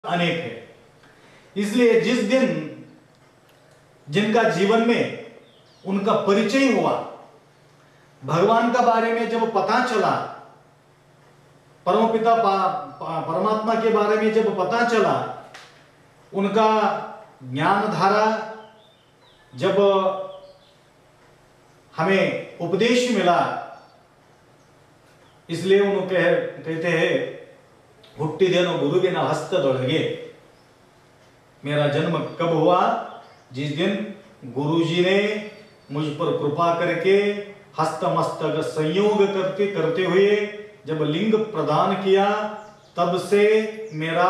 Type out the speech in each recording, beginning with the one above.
अनेक है। इसलिए जिस दिन जिनका जीवन में उनका परिचय हुआ, भगवान का बारे में जब पता चला, परमपिता परमात्मा के बारे में जब पता चला, उनका ज्ञान धारा जब हमें उपदेश मिला, इसलिए उन्होंने कहते हैं हुट्टिदेनो गुरु बिना हस्त दौड़गे। मेरा जन्म कब हुआ? जिस दिन गुरुजी ने मुझ पर कृपा करके हस्त मस्तक संयोग करते हुए जब लिंग प्रदान किया, तब से मेरा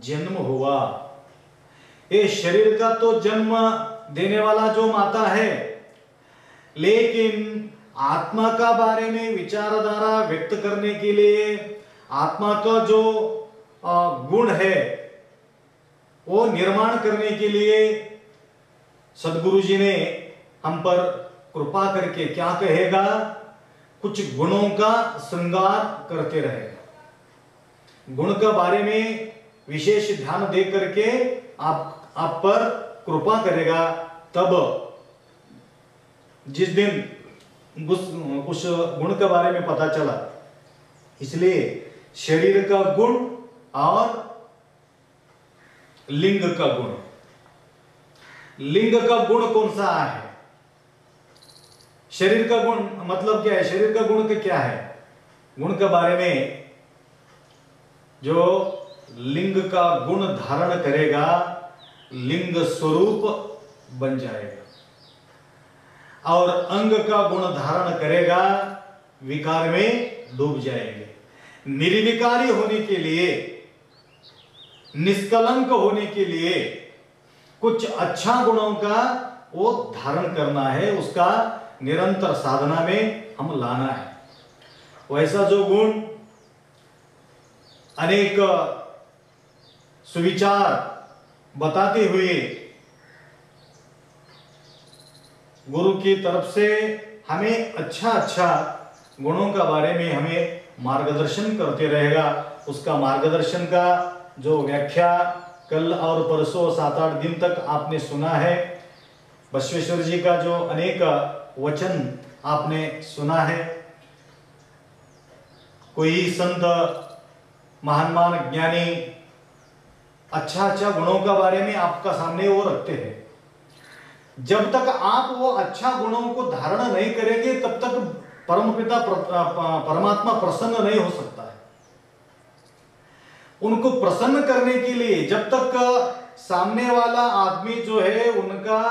जन्म हुआ। ये शरीर का तो जन्म देने वाला जो माता है, लेकिन आत्मा का बारे में विचारधारा व्यक्त करने के लिए, आत्मा का जो गुण है वो निर्माण करने के लिए सदगुरु जी ने हम पर कृपा करके क्या कहेगा, कुछ गुणों का श्रृंगार करते रहेगा। गुण के बारे में विशेष ध्यान दे करके आप पर कृपा करेगा। तब जिस दिन उस गुण के बारे में पता चला, इसलिए शरीर का गुण और लिंग का गुण। लिंग का गुण कौन सा है? शरीर का गुण मतलब क्या है? शरीर का गुण क्या है? गुण के बारे में जो लिंग का गुण धारण करेगा, लिंग स्वरूप बन जाएगा, और अंग का गुण धारण करेगा, विकार में डूब जाएंगे। निर्विकारी होने के लिए, निष्कलंक होने के लिए कुछ अच्छा गुणों का वो धारण करना है, उसका निरंतर साधना में हम लाना है। वैसा जो गुण अनेक सुविचार बताते हुए गुरु की तरफ से हमें अच्छा गुणों का बारे में हमें मार्गदर्शन करते रहेगा। उसका मार्गदर्शन का जो व्याख्या कल और परसों 7-8 दिन तक आपने सुना है। बसवेश्वर जी का जो अनेक वचन आपने सुना है। कोई संत महान ज्ञानी अच्छा गुणों का बारे में आपका सामने वो रखते हैं। जब तक आप वो अच्छा गुणों को धारण नहीं करेंगे, तब तक परमपिता परमात्मा प्रसन्न नहीं हो सकता है। उनको प्रसन्न करने के लिए जब तक सामने वाला आदमी जो है, उनका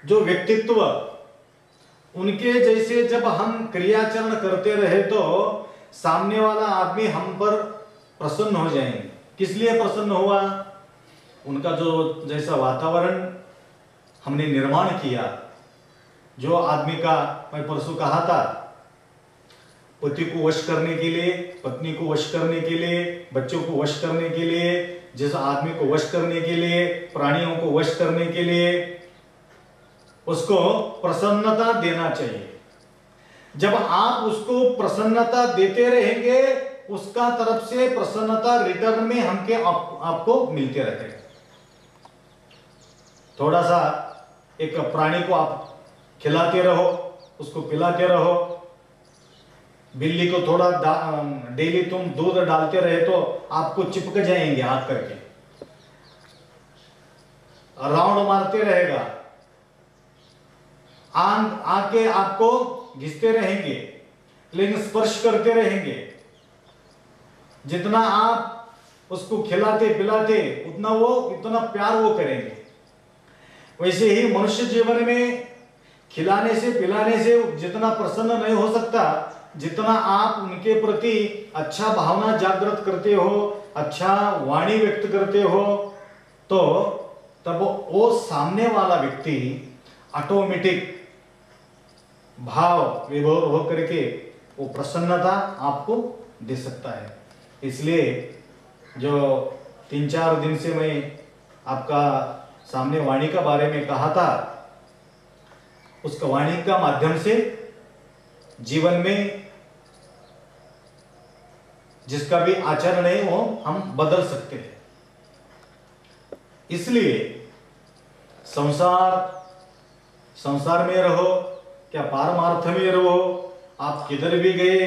जो व्यक्तित्व, उनके जैसे जब हम क्रियाचरण करते रहे, तो सामने वाला आदमी हम पर प्रसन्न हो जाएंगे। किस लिए प्रसन्न हुआ? उनका जो जैसा वातावरण हमने निर्माण किया, जो आदमी का, मैं परसों कहा था, पति को वश करने के लिए, पत्नी को वश करने के लिए, बच्चों को वश करने के लिए, जिस आदमी को वश करने के लिए, प्राणियों को वश करने के लिए, उसको प्रसन्नता देना चाहिए। जब आप उसको प्रसन्नता देते रहेंगे, उसका तरफ से प्रसन्नता रिटर्न में आपको मिलते रहेगा। थोड़ा सा एक प्राणी को आप खिलाते रहो, उसको पिलाते रहो। बिल्ली को थोड़ा डेली तुम दूध डालते रहे तो आपको चिपक जाएंगे हाथ करके, राउंड मारते रहेगा, आके आपको घिसते रहेंगे, लेकिन स्पर्श करते रहेंगे। जितना आप उसको खिलाते पिलाते, इतना प्यार वो करेंगे। वैसे ही मनुष्य जीवन में खिलाने से पिलाने से जितना प्रसन्न नहीं हो सकता, जितना आप उनके प्रति अच्छा भावना जागृत करते हो, अच्छा वाणी व्यक्त करते हो, तो तब वो सामने वाला व्यक्ति ऑटोमेटिक भाव विभोर होकर के वो प्रसन्नता आपको दे सकता है। इसलिए जो 3-4 दिन से मैं आपका सामने वाणी का बारे में कहा था, उसका वाणी का माध्यम से जीवन में जिसका भी आचरण है वो हम बदल सकते हैं। इसलिए संसार में रहो क्या पारमार्थ में रहो, आप किधर भी गए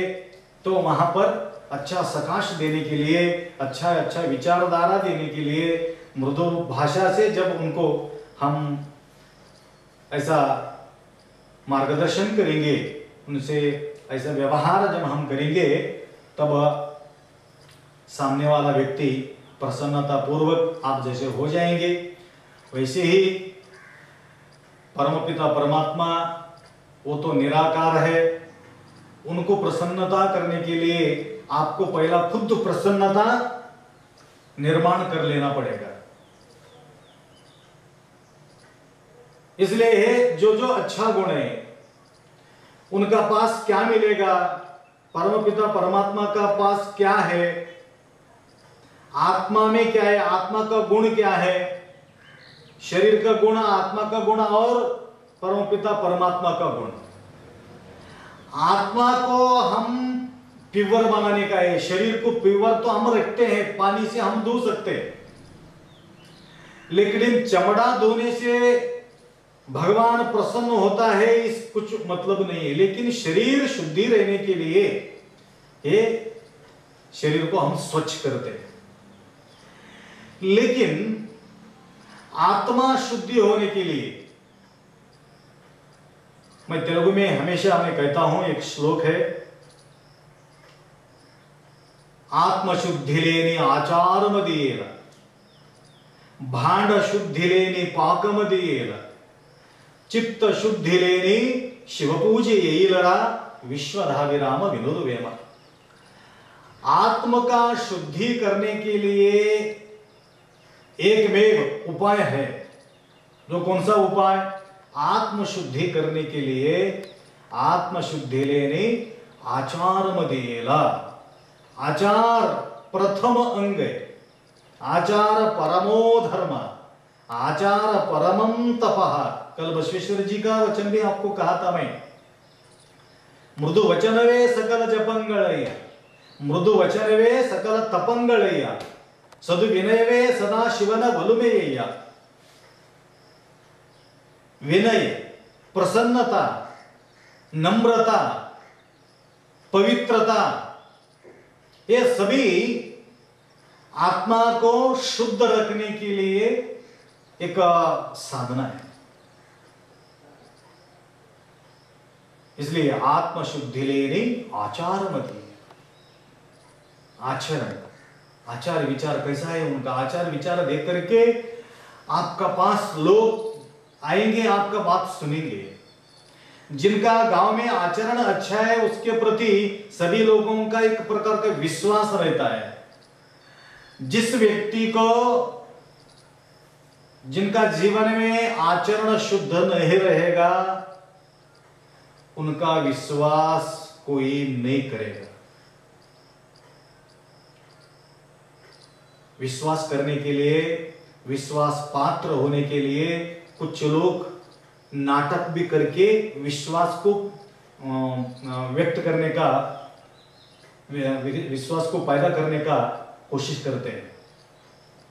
तो वहां पर अच्छा सकाश देने के लिए, अच्छा विचारधारा देने के लिए मृदु भाषा से जब उनको हम ऐसा मार्गदर्शन करेंगे, उनसे ऐसा व्यवहार जब हम करेंगे, तब सामने वाला व्यक्ति प्रसन्नता पूर्वक आप जैसे हो जाएंगे। वैसे ही परमपिता परमात्मा वो तो निराकार है, उनको प्रसन्नता करने के लिए आपको पहला खुद प्रसन्नता निर्माण कर लेना पड़ेगा। इसलिए जो जो अच्छा गुण है उनका पास क्या मिलेगा, परमपिता परमात्मा का पास क्या है, आत्मा में क्या है, आत्मा का गुण क्या है, शरीर का गुण, आत्मा का गुण और परमपिता परमात्मा का गुण। आत्मा को हम प्योर बनाने का है, शरीर को प्योर तो हम रखते हैं, पानी से हम धो सकते हैं, लेकिन चमड़ा धोने से भगवान प्रसन्न होता है इस कुछ मतलब नहीं है। लेकिन शरीर शुद्धि रहने के लिए ये शरीर को हम स्वच्छ करते हैं, लेकिन आत्मा शुद्धि होने के लिए, मैं तेलुगु में हमेशा मैं कहता हूं, एक श्लोक है, आत्मशुद्धि लेनी आचारमदीयेल, भांड शुद्धि लेनी पाकमदीयेल, चित्त शुद्धि लेनी शिव पूजे येलरा विश्वधाविराम विनोद वेम। आत्म का शुद्धि करने के लिए एकमेव उपाय है, जो कौन सा उपाय, आत्म शुद्धि करने के लिए आत्म शुद्धि लेने आचार मदीयेला। आचार प्रथम अंग है, आचार परमो धर्म, आचार परमं तपः। कल बसवेश्वर जी का वचन भी आपको कहा था मैं, मृदु वचनवे सकल जपंगलय, मृदु वचनवे सकल तपंगलय, सदु विनयवे सदा शिवन वलुमेय। विनय, प्रसन्नता, नम्रता, पवित्रता, ये सभी आत्मा को शुद्ध रखने के लिए एक साधना है। इसलिए आत्म शुद्धि लेने आचार मती, आचरण, आचार विचार कैसा है उनका, आचार विचार देख करके आपका पास लोग आएंगे, आपका बात सुनेंगे। जिनका गांव में आचरण अच्छा है उसके प्रति सभी लोगों का एक प्रकार का विश्वास रहता है। जिस व्यक्ति को, जिनका जीवन में आचरण शुद्ध नहीं रहेगा, उनका विश्वास कोई नहीं करेगा। विश्वास करने के लिए, विश्वास पात्र होने के लिए कुछ लोग नाटक भी करके विश्वास को व्यक्त करने का, विश्वास को पैदा करने का कोशिश करते हैं।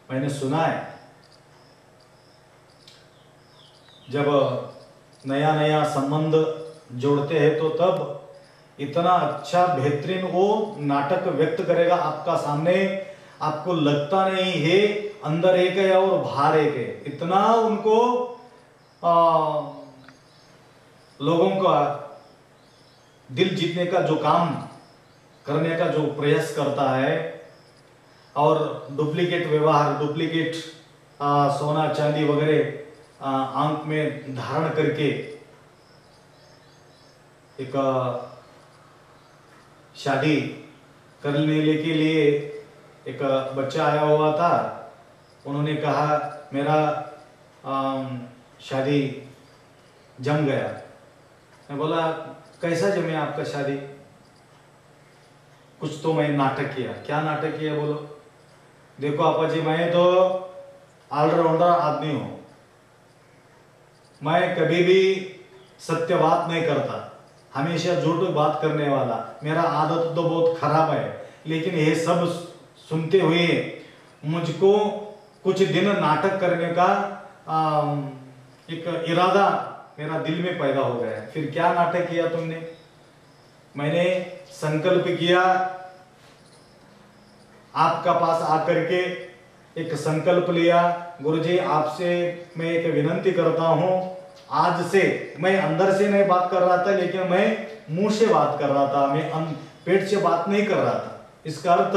मैंने सुना है जब नया नया संबंध जोड़ते हैं तो तब इतना अच्छा बेहतरीन वो नाटक व्यक्त करेगा आपका सामने, आपको लगता नहीं है अंदर एक है और बाहर एक है। इतना उनको लोगों का दिल जीतने का जो काम करने का जो प्रयास करता है, और डुप्लीकेट व्यवहार, डुप्लीकेट सोना चांदी वगैरह आंख में धारण करके एक शादी करने के लिए एक बच्चा आया हुआ था। उन्होंने कहा मेरा शादी जम गया। मैं बोला कैसा जमे आपका शादी? कुछ तो मैं नाटक किया। क्या नाटक किया बोलो? देखो आपा जी, मैं तो ऑलराउंडर आदमी हूं, मैं कभी भी सत्य बात नहीं करता, हमेशा झूठ बात करने वाला, मेरा आदत तो बहुत खराब है। लेकिन ये सब सुनते हुए मुझको कुछ दिन नाटक करने का एक इरादा मेरा दिल में पैदा हो गया। फिर क्या नाटक किया तुमने? मैंने संकल्प किया, आपका पास आकर के एक संकल्प लिया, गुरुजी आपसे मैं एक विनंती करता हूं, आज से मैं अंदर से नहीं बात कर रहा था, लेकिन मैं मुंह से बात कर रहा था, मैं पेट से बात नहीं कर रहा था। इसका अर्थ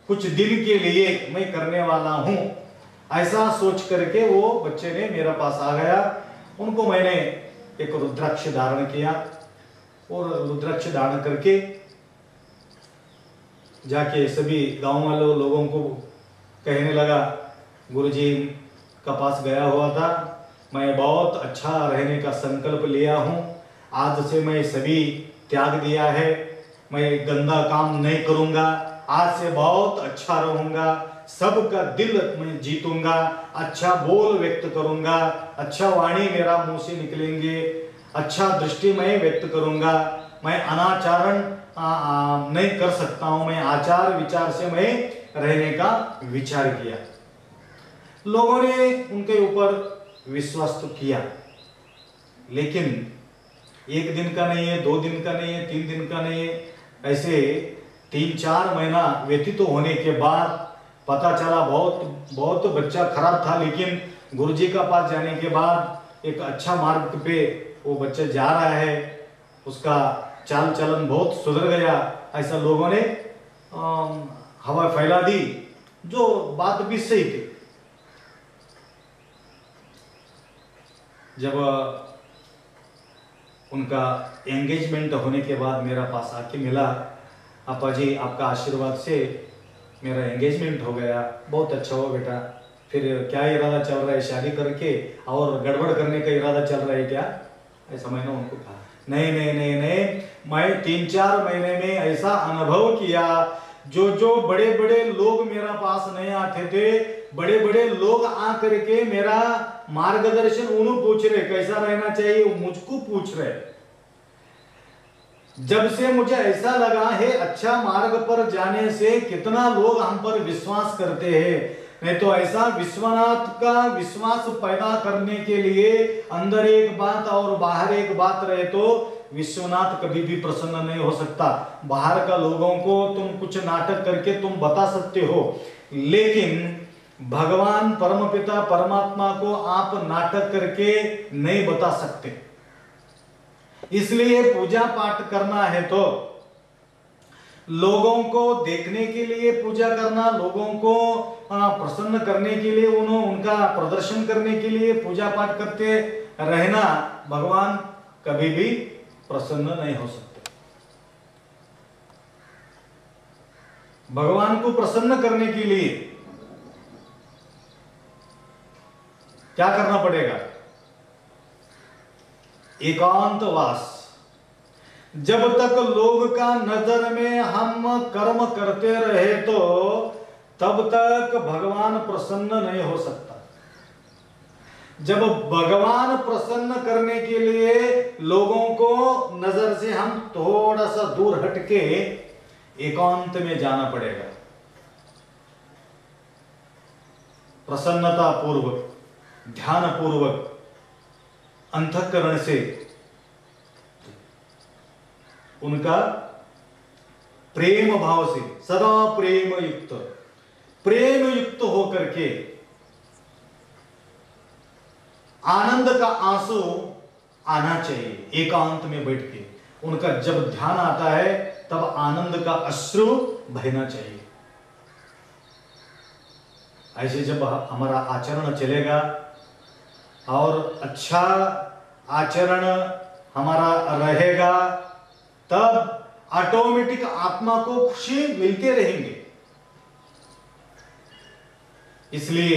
कुछ दिन के लिए मैं करने वाला हूं, ऐसा सोच करके वो बच्चे ने मेरे पास आ गया। उनको मैंने एक रुद्राक्ष धारण किया और रुद्राक्ष धारण करके जाके सभी गांव वाले लोगों को कहने लगा, गुरुजी का पास गया हुआ था, मैं बहुत अच्छा रहने का संकल्प लिया हूं, आज से मैं सभी त्याग दिया है, मैं गंदा काम नहीं करूंगा, आज से बहुत अच्छा रहूंगा, सबका दिल मैं जीतूंगा, अच्छा बोल व्यक्त करूंगा, अच्छा वाणी मेरा मुंह से निकलेंगे, अच्छा दृष्टि मैं व्यक्त करूंगा, मैं अनाचरण नहीं कर सकता हूं, मैं आचार विचार से मैं रहने का विचार किया। लोगों ने उनके ऊपर विश्वास तो किया, लेकिन एक दिन का नहीं है, 2 दिन का नहीं है, 3 दिन का नहीं है, ऐसे 3-4 महीना व्यतीत होने के बाद पता चला बहुत बच्चा खराब था, लेकिन गुरुजी का पास जाने के बाद एक अच्छा मार्ग पे वो बच्चा जा रहा है, उसका चाल चलन बहुत सुधर गया, ऐसा लोगों ने हवा फैला दी, जो बात भी सही थी। जब उनका एंगेजमेंट होने के बाद मेरा पास आके मिला, अपा जी आपका आशीर्वाद से मेरा एंगेजमेंट हो गया, बहुत अच्छा हो बेटा, फिर क्या इरादा चल रहा है, शादी करके और गड़बड़ करने का इरादा चल रहा है क्या? ऐसा मैंने उनको कहा, नहीं नहीं नहीं नहीं, मैं 3-4 महीने में ऐसा अनुभव किया, जो बड़े बड़े लोग मेरा पास नहीं आते थे, बड़े बड़े लोग आकर के मेरा मार्गदर्शन उन्हें पूछ रहे कैसा रहना चाहिए, मुझको पूछ रहे। जब से मुझे ऐसा लगा है अच्छा मार्ग पर जाने से कितना लोग हम पर विश्वास करते हैं, नहीं तो ऐसा विश्वनाथ का विश्वास पैदा करने के लिए अंदर एक बात और बाहर एक बात रहे तो विश्वनाथ कभी भी प्रसन्न नहीं हो सकता। बाहर का लोगों को तुम कुछ नाटक करके तुम बता सकते हो, लेकिन भगवान परमपिता परमात्मा को आप नाटक करके नहीं बता सकते। इसलिए पूजा पाठ करना है तो लोगों को देखने के लिए पूजा करना, लोगों को प्रसन्न करने के लिए, उनका प्रदर्शन करने के लिए पूजा पाठ करते रहना, भगवान कभी भी प्रसन्न नहीं हो सकते। भगवान को प्रसन्न करने के लिए क्या करना पड़ेगा? एकांतवास। जब तक लोग का नजर में हम कर्म करते रहे तो तब तक भगवान प्रसन्न नहीं हो सकता। जब भगवान प्रसन्न करने के लिए लोगों को नजर से हम थोड़ा सा दूर हटके एकांत में जाना पड़ेगा, प्रसन्नता पूर्वक, ध्यान पूर्वक, अंतःकरण से उनका प्रेम भाव से, सदा प्रेम युक्त होकर के आनंद का आंसू आना चाहिए। एकांत में बैठ के उनका जब ध्यान आता है तब आनंद का अश्रु बहना चाहिए। ऐसे जब हमारा आचरण चलेगा और अच्छा आचरण हमारा रहेगा, तब ऑटोमेटिक आत्मा को खुशी मिलते रहेंगे। इसलिए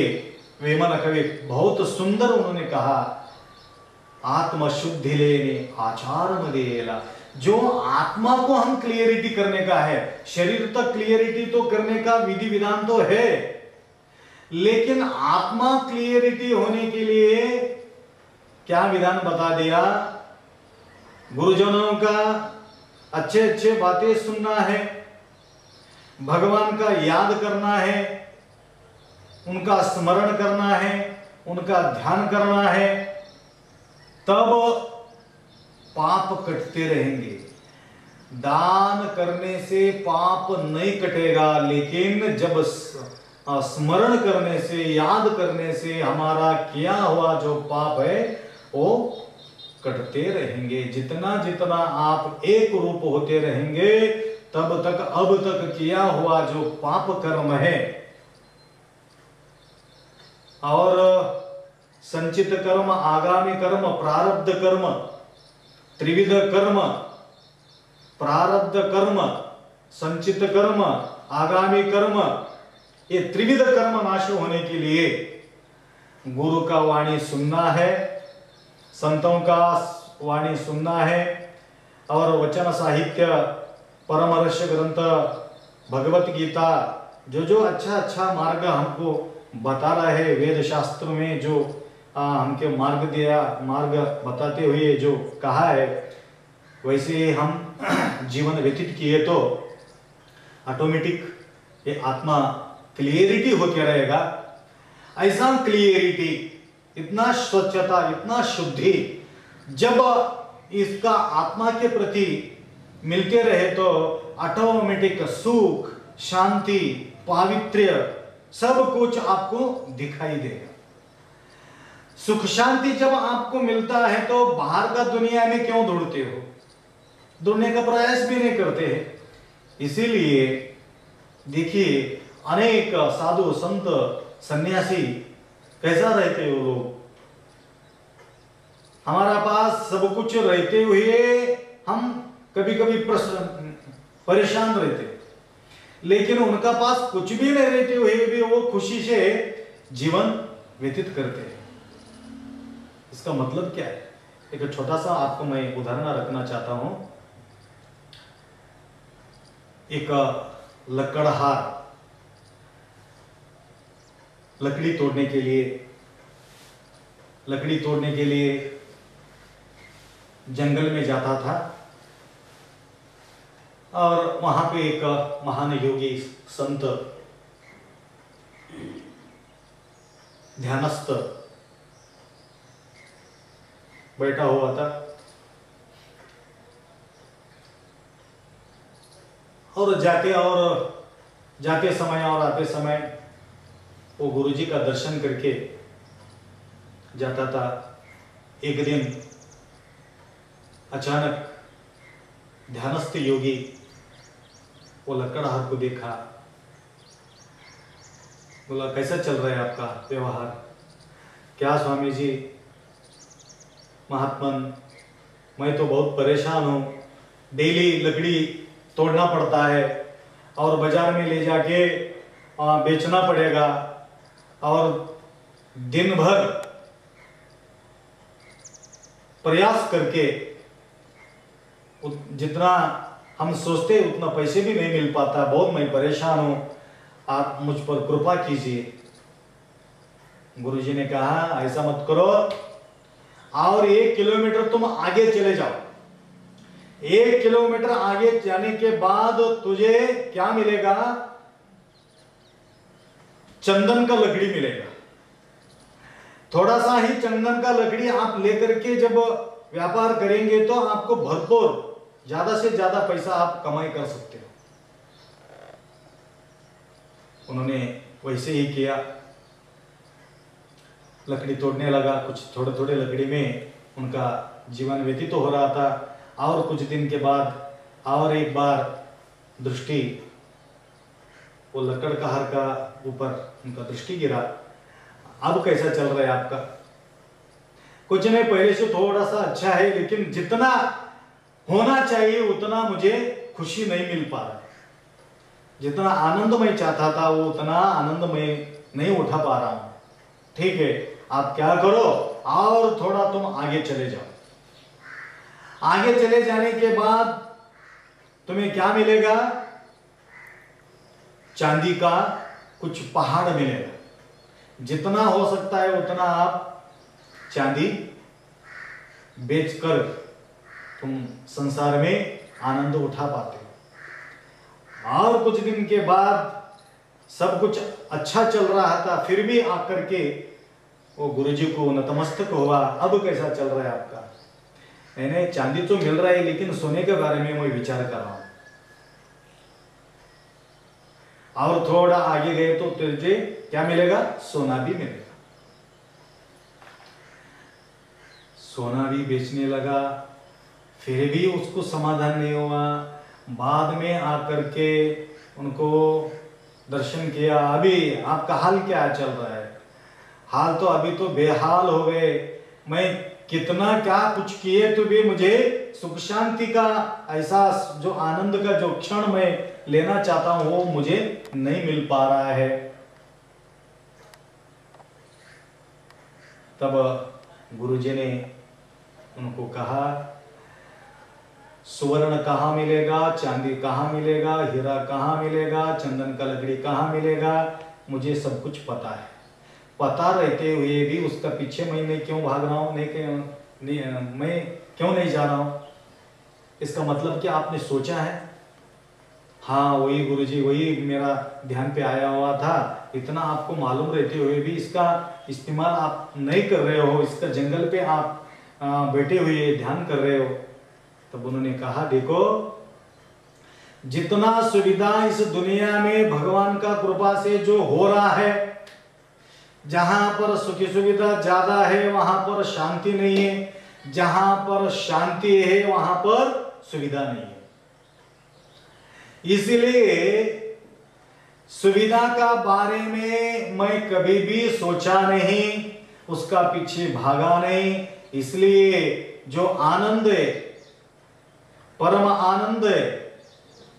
वेमन कवि बहुत सुंदर उन्होंने कहा, आत्मशुद्धि लेने आचार मदेला। जो आत्मा को हम क्लियरिटी करने का है, शरीर तक क्लियरिटी तो करने का विधि विधान तो है, लेकिन आत्मा क्लियरिटी होने के लिए क्या विधान बता दिया? गुरुजनों का अच्छे अच्छे बातें सुनना है, भगवान का याद करना है, उनका स्मरण करना है, उनका ध्यान करना है, तब पाप कटते रहेंगे। दान करने से पाप नहीं कटेगा, लेकिन जब स्मरण करने से, याद करने से हमारा किया हुआ जो पाप है वो कटते रहेंगे। जितना जितना आप एक रूप होते रहेंगे, तब तक अब तक किया हुआ जो पाप कर्म है और संचित कर्म, आगामी कर्म, प्रारब्ध कर्म, त्रिविध कर्म, प्रारब्ध कर्म, संचित कर्म, आगामी कर्म, ये त्रिविध कर्म नाश होने के लिए गुरु का वाणी सुनना है, संतों का वाणी सुनना है, और वचन साहित्य, परम रहस्य ग्रंथ, भगवत गीता, जो जो अच्छा अच्छा मार्ग हमको बता रहा है वेद शास्त्र में, जो हमके मार्ग दिया, मार्ग बताते हुए जो कहा है, वैसे हम जीवन व्यतीत किए तो ऑटोमेटिक ये आत्मा क्लियरिटी होके रहेगा। ऐसा क्लियरिटी, इतना स्वच्छता, इतना शुद्धि जब इसका आत्मा के प्रति मिलते रहे तो ऑटोमेटिक सुख, शांति, पावित्र्य सब कुछ आपको दिखाई देगा। सुख शांति जब आपको मिलता है तो बाहर का दुनिया में क्यों ढूंढते हो, ढूंढने का प्रयास भी नहीं करते हैं। इसीलिए देखिए अनेक साधु संत सन्यासी कैसा रहते वो लोग, हमारा पास सब कुछ रहते हुए हम कभी कभी परेशान रहते, लेकिन उनका पास कुछ भी नहीं रहते हुए भी वो खुशी से जीवन व्यतीत करते हैं। इसका मतलब क्या है? एक छोटा सा आपको मैं उदाहरण रखना चाहता हूं। एक लकड़हार लकड़ी तोड़ने के लिए जंगल में जाता था, और वहां पे एक महान योगी संत ध्यानस्थ बैठा हुआ था, और जाते समय और आते समय वो गुरुजी का दर्शन करके जाता था। एक दिन अचानक ध्यानस्थ योगी वो लकड़हार को देखा, बोला कैसा चल रहा है आपका व्यवहार? क्या स्वामी जी, महात्मन, मैं तो बहुत परेशान हूँ, डेली लकड़ी तोड़ना पड़ता है और बाजार में ले जाके बेचना पड़ेगा, और दिन भर प्रयास करके जितना हम सोचते उतना पैसे भी नहीं मिल पाता, बहुत मैं परेशान हूं, आप मुझ पर कृपा कीजिए। गुरुजी ने कहा ऐसा मत करो, और 1 किलोमीटर तुम आगे चले जाओ। 1 किलोमीटर आगे जाने के बाद तुझे क्या मिलेगा? चंदन का लकड़ी मिलेगा। थोड़ा सा ही चंदन का लकड़ी आप लेकर के जब व्यापार करेंगे तो आपको भरपूर ज्यादा से ज्यादा पैसा आप कमाई कर सकते हो। उन्होंने वैसे ही किया, लकड़ी तोड़ने लगा। कुछ थोड़े थोड़े लकड़ी में उनका जीवन व्यतीत हो रहा था, और कुछ दिन के बाद और एक बार दृष्टि वो लकड़हार का ऊपर उनका दृष्टि गिरा। अब कैसा चल रहा है आपका? कुछ नहीं, पहले से थोड़ा सा अच्छा है, लेकिन जितना होना चाहिए उतना मुझे खुशी नहीं मिल पा रहा। जितना आनंद मैं चाहता था वो उतना आनंद मैं नहीं उठा पा रहा हूं। ठीक है, आप क्या करो, और थोड़ा तुम आगे चले जाओ। आगे चले जाने के बाद तुम्हें क्या मिलेगा? चांदी का कुछ पहाड़ मिलेगा। जितना हो सकता है उतना आप चांदी बेचकर तुम संसार में आनंद उठा पाते हो। और कुछ दिन के बाद सब कुछ अच्छा चल रहा था, फिर भी आकर के वो गुरुजी को नतमस्तक हुआ, अब कैसा चल रहा है आपका? मैंने चांदी तो मिल रहा है लेकिन सोने के बारे में मैं विचार कर रहा हूं। और थोड़ा आगे गए तो तुझे क्या मिलेगा? सोना भी मिलेगा। सोना भी बेचने लगा, फिर भी उसको समाधान नहीं हुआ। बाद में आकर के उनको दर्शन किया, अभी आपका हाल क्या चल रहा है? हाल तो अभी तो बेहाल हो गए, मैं कितना क्या कुछ किए तो भी मुझे सुख शांति का एहसास, जो आनंद का जो क्षण मैं लेना चाहता हूं वो मुझे नहीं मिल पा रहा है। तब गुरुजी ने उनको कहा, सुवर्ण कहाँ मिलेगा, चांदी कहाँ मिलेगा, हीरा कहाँ मिलेगा, चंदन का लकड़ी कहाँ मिलेगा, मुझे सब कुछ पता है। पता रहते हुए भी उसका पीछे मैं क्यों भाग रहा हूँ, मैं क्यों नहीं जा रहा हूँ? इसका मतलब क्या आपने सोचा है? हाँ वही गुरुजी, वही मेरा ध्यान पे आया हुआ था। इतना आपको मालूम रहते हुए भी इसका इस्तेमाल आप नहीं कर रहे हो, इसका जंगल पे आप बैठे हुए ध्यान कर रहे हो। तब उन्होंने कहा, देखो जितना सुविधा इस दुनिया में भगवान का कृपा से जो हो रहा है, जहां पर सुखी सुविधा ज्यादा है वहां पर शांति नहीं है, जहां पर शांति है वहां पर सुविधा नहीं है। इसलिए सुविधा का बारे में मैं कभी भी सोचा नहीं, उसका पीछे भागा नहीं। इसलिए जो आनंद है, परम आनंद है,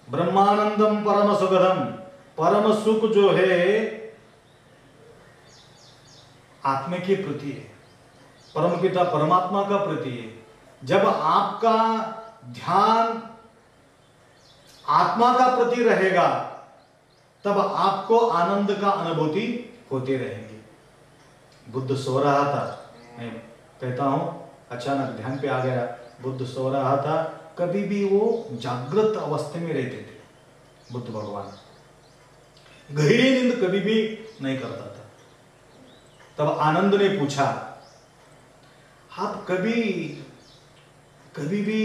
ब्रह्मानंदम परम सुखदम, परम सुख जो है आत्मा के प्रति है, परम पिता परमात्मा का प्रति है। जब आपका ध्यान आत्मा का प्रति रहेगा तब आपको आनंद का अनुभूति होते रहेंगे। बुद्ध सो रहा था, मैं कहता हूं अचानक ध्यान पे आ गया, बुद्ध सो रहा था, कभी भी वो जागृत अवस्था में रहते थे बुद्ध भगवान, गहरी नींद कभी भी नहीं करता था। तब आनंद ने पूछा, आप कभी भी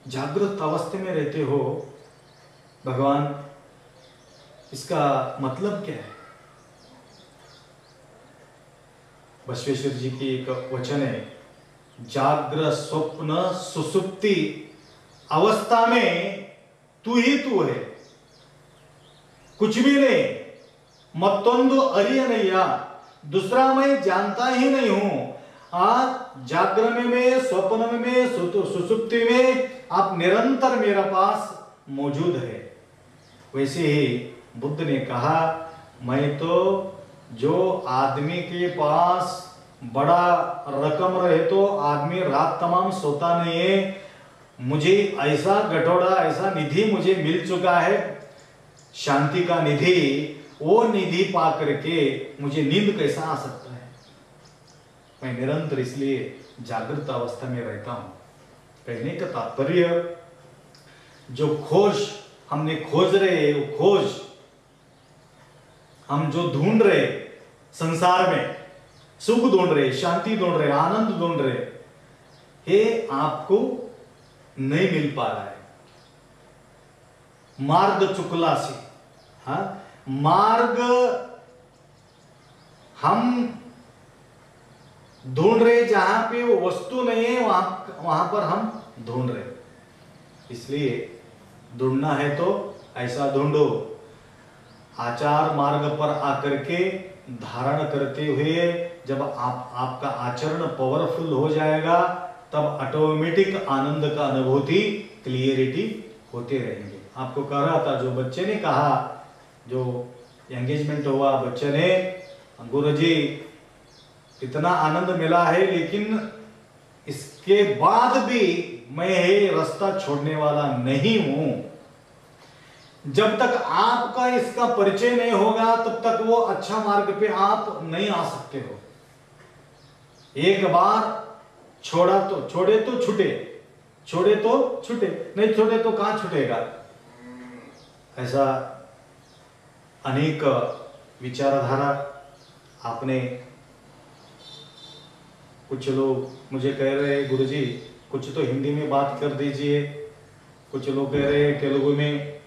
जागृत अवस्था में रहते हो भगवान, इसका मतलब क्या है? बसवेश्वर जी की एक वचन है, जागृत स्वप्न सुसुप्ति अवस्था में तू ही तू है, कुछ भी नहीं, मत्तोंदु अरिय नैया, दूसरा मैं जानता ही नहीं हूं। आज जागरण में, स्वप्न में, सुसुप्ति में आप निरंतर मेरे पास मौजूद है। वैसे ही बुद्ध ने कहा, मैं तो जो आदमी के पास बड़ा रकम रहे तो आदमी रात तमाम सोता नहीं है, मुझे ऐसा गठोड़ा, ऐसा निधि मुझे मिल चुका है, शांति का निधि, वो निधि पा करके मुझे नींद कैसा आ सकता है? मैं निरंतर इसलिए जागृत अवस्था में रहता हूं। कहने का तात्पर्य, जो खोज हमने खोज रहे, वो खोज हम जो ढूंढ रहे संसार में, सुख ढूंढ रहे, शांति ढूंढ रहे, आनंद ढूंढ रहे, ये आपको नहीं मिल पा रहा है। मार्ग चुकला से, हाँ, मार्ग हम ढूंढ रहे, जहां पे वो वस्तु नहीं है वहां पर हम ढूंढ रहे। इसलिए ढूंढना है तो ऐसा ढूंढो, आचार मार्ग पर आकर के धारण करते हुए, जब आपका आचरण पावरफुल हो जाएगा तब ऑटोमेटिक आनंद का अनुभूति, क्लियरिटी होते रहेंगे। आपको कह रहा था, जो बच्चे ने कहा, जो एंगेजमेंट हुआ, बच्चे ने, गुरुजी इतना आनंद मिला है लेकिन इसके बाद भी मैं ये रास्ता छोड़ने वाला नहीं हूं। जब तक आपका इसका परिचय नहीं होगा तब तक वो अच्छा मार्ग पे आप नहीं आ सकते हो। एक बार छोड़ा तो छोड़े तो छूटे, छोड़े तो छूटे, नहीं छोड़े तो कहां छूटेगा? ऐसा अनेक विचारधारा आपने। कुछ लोग मुझे कह रहे हैं गुरुजी कुछ तो हिंदी में बात कर दीजिए, कुछ लोग कह रहे हैं तेलुगु में,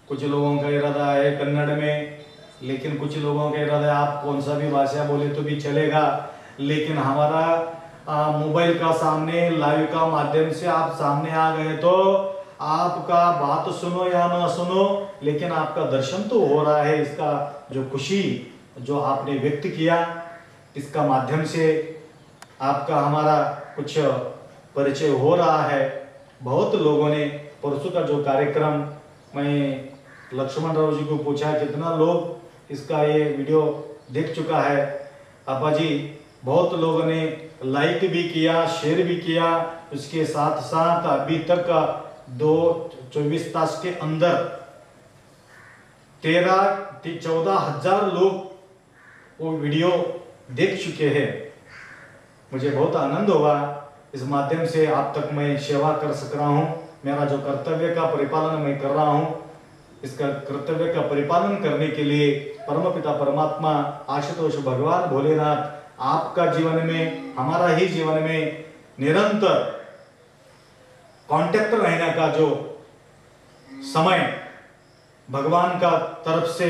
कुछ लोगों का इरादा है कन्नड़ में, लेकिन कुछ लोगों का इरादा है आप कौन सा भी भाषा बोले तो भी चलेगा, लेकिन हमारा मोबाइल का सामने लाइव का माध्यम से आप सामने आ गए तो आपका बात सुनो या ना सुनो, लेकिन आपका दर्शन तो हो रहा है। इसका जो खुशी जो आपने व्यक्त किया, इसका माध्यम से आपका हमारा कुछ परिचय हो रहा है। बहुत लोगों ने परसों का जो कार्यक्रम, मैं लक्ष्मण राव जी को पूछा कितना लोग इसका ये वीडियो देख चुका है। आपा जी बहुत लोगों ने लाइक भी किया, शेयर भी किया, उसके साथ साथ अभी तक 24 तास के अंदर 14,000 लोग वो वीडियो देख चुके हैं। मुझे बहुत आनंद होगा इस माध्यम से आप तक मैं सेवा कर सक रहा हूँ। मेरा जो कर्तव्य का परिपालन मैं कर रहा हूँ, इसका कर्तव्य का परिपालन करने के लिए परमपिता परमात्मा आशुतोष भगवान भोलेनाथ आपका जीवन में, हमारा ही जीवन में निरंतर कांटेक्ट रहने का जो समय भगवान का तरफ से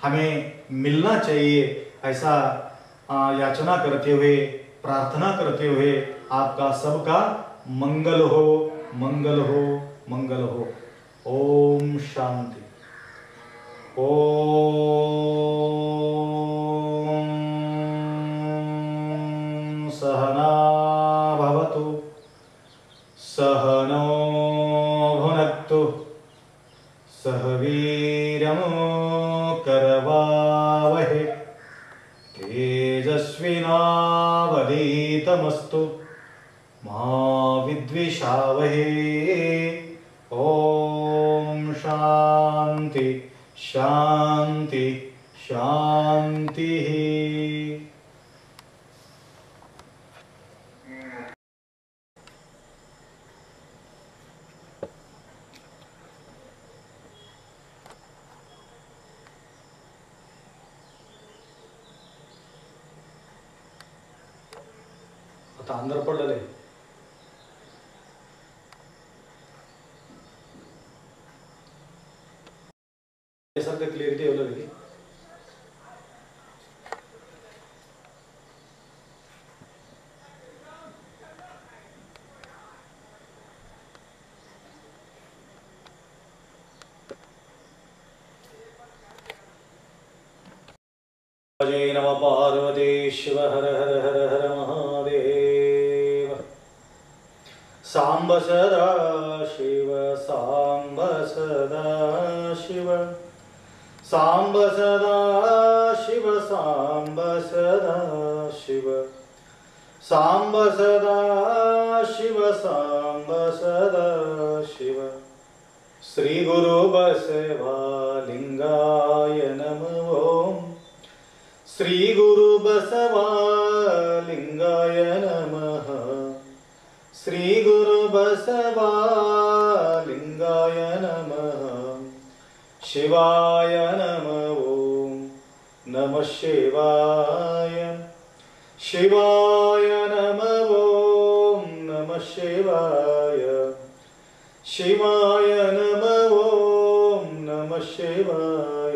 हमें मिलना चाहिए, ऐसा याचना करते हुए, प्रार्थना करते हुए आपका सबका मंगल हो, मंगल हो, मंगल हो। ओम शांति। ओम सहना भवतु, सहनो भुनक्तु, सह वीर्यं करवावहै, तेजस्विनावधीतमस्तु मा विद्विषावहै। ओम शांति शांति शांति। आता अंदर पडलेले सारखं क्लिअरिटी होईल की जय नमः पार्वतीश्व हर हर हर हर महादेव। सांब सदा शिव, सांब सदा शिव, सांब सदा शिव, सांब सदा शिव, सांब सदा शिव, सांब सदा शिव। श्री गुरु बसवालिंगाय नमः ओम, श्री गुरु बसवालिंगाय नमः, श्री गुरु बसवालिंगाय नमः। शिवाय नमः ओम नमः शिवाय, शिवाय नमः ओम नमः शिवाय, शिवाय नमः ओम नमः शिवाय।